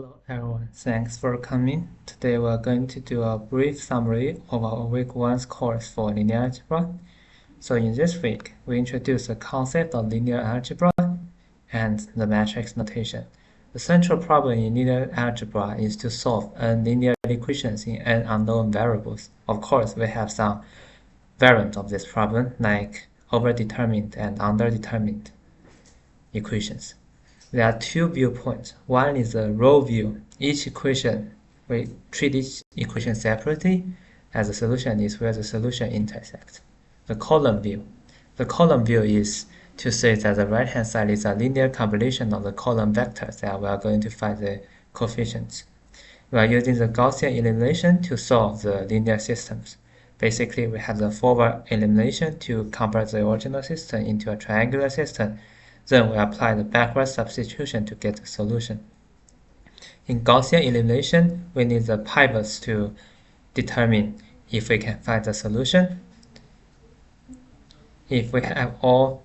Hello everyone, thanks for coming. Today we're going to do a brief summary of our week 1's course for linear algebra. So in this week, we introduce the concept of linear algebra and the matrix notation. The central problem in linear algebra is to solve n linear equations in n unknown variables. Of course, we have some variants of this problem like overdetermined and underdetermined equations. There are two viewpoints. One is the row view. Each equation, we treat each equation separately, as the solution is where the solution intersects. The column view. The column view is to say that the right-hand side is a linear combination of the column vectors that we are going to find the coefficients. We are using the Gaussian elimination to solve the linear systems. Basically, we have the forward elimination to convert the original system into a triangular system. Then we apply the backward substitution to get the solution. In Gaussian elimination, we need the pivots to determine if we can find the solution. If we have all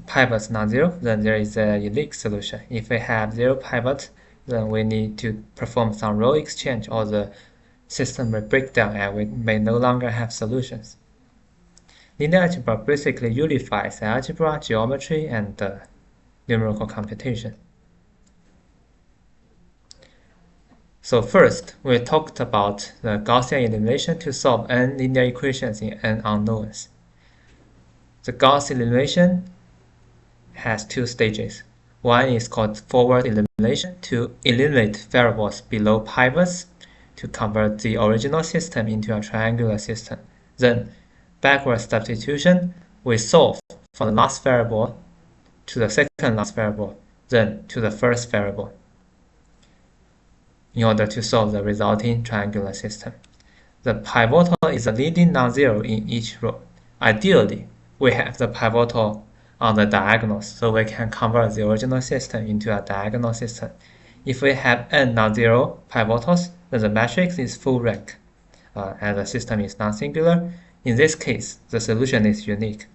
pivots non-zero, then there is a unique solution. If we have 0 pivots, then we need to perform some row exchange, or the system will break down and we may no longer have solutions. Linear algebra basically unifies algebra, geometry, and numerical computation. So first, we talked about the Gaussian elimination to solve n linear equations in n unknowns. The Gaussian elimination has two stages. One is called forward elimination to eliminate variables below pivots to convert the original system into a triangular system. Then, backward substitution, we solve for the last variable to the second last variable, then to the first variable, in order to solve the resulting triangular system. The pivotal is a leading non-zero in each row. Ideally, we have the pivotal on the diagonals, so we can convert the original system into a diagonal system. If we have n non-zero pivotals, then the matrix is full rank, and the system is non-singular. In this case, the solution is unique.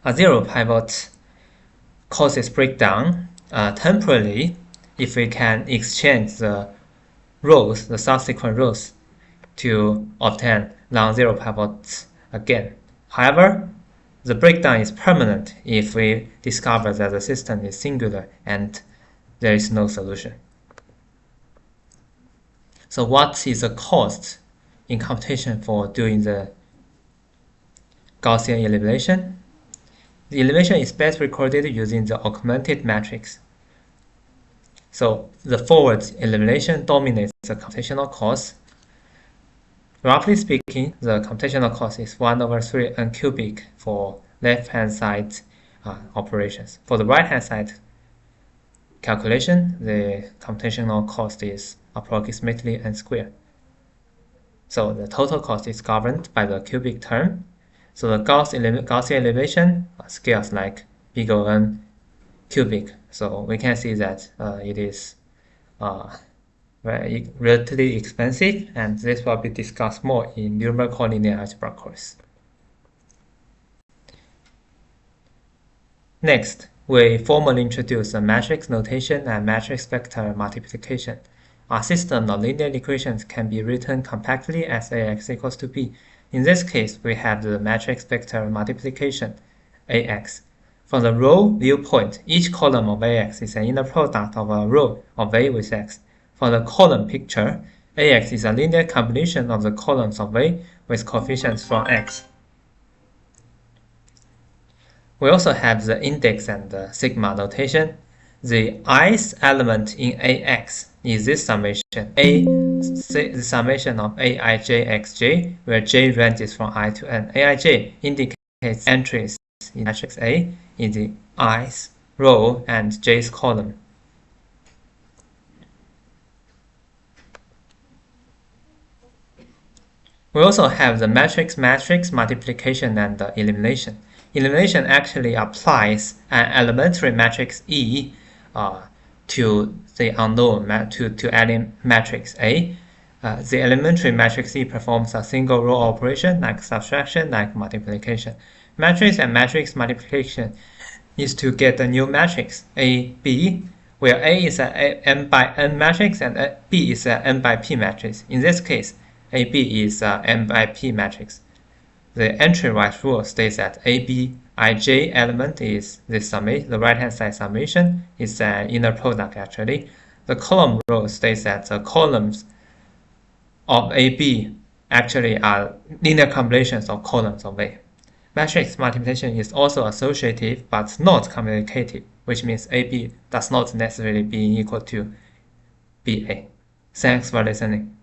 A 0 pivot causes breakdown temporarily if we can exchange the rows, the subsequent rows, to obtain non-zero pivots again. However, the breakdown is permanent if we discover that the system is singular and there is no solution. So what is the cost in computation for doing the Gaussian elimination? The elimination is best recorded using the augmented matrix. So the forward elimination dominates the computational cost. Roughly speaking, the computational cost is 1/3 n cubic for left-hand side operations. For the right-hand side calculation, the computational cost is approximately n squared. So the total cost is governed by the cubic term. So the Gaussian elimination scales like big O n cubic. So we can see that it is very relatively expensive, and this will be discussed more in numerical linear algebra course. Next, we formally introduce the matrix notation and matrix vector multiplication. Our system of linear equations can be written compactly as Ax equals to B. In this case, we have the matrix vector multiplication, Ax. From the row viewpoint, each column of Ax is an inner product of a row of A with X. From the column picture, Ax is a linear combination of the columns of A with coefficients from X. We also have the index and the sigma notation. The ith element in Ax is this summation, the summation of Aij, where j ranges from I to n. Aij indicates entries in matrix A in the ith row and j's column. We also have the matrix multiplication and elimination. Elimination actually applies an elementary matrix E to the unknown to adding matrix A. The elementary matrix E performs a single row operation like subtraction, like multiplication. Matrix and matrix multiplication is to get a new matrix A, B, where A is an m by n matrix and B is an n by p matrix. In this case, AB is an m by p matrix. The entry-wise rule states that AB ij element is the summation. The right-hand side summation is an inner product actually. The column rule states that the columns of AB actually are linear combinations of columns of A. Matrix multiplication is also associative but not commutative, which means AB does not necessarily be equal to BA. Thanks for listening.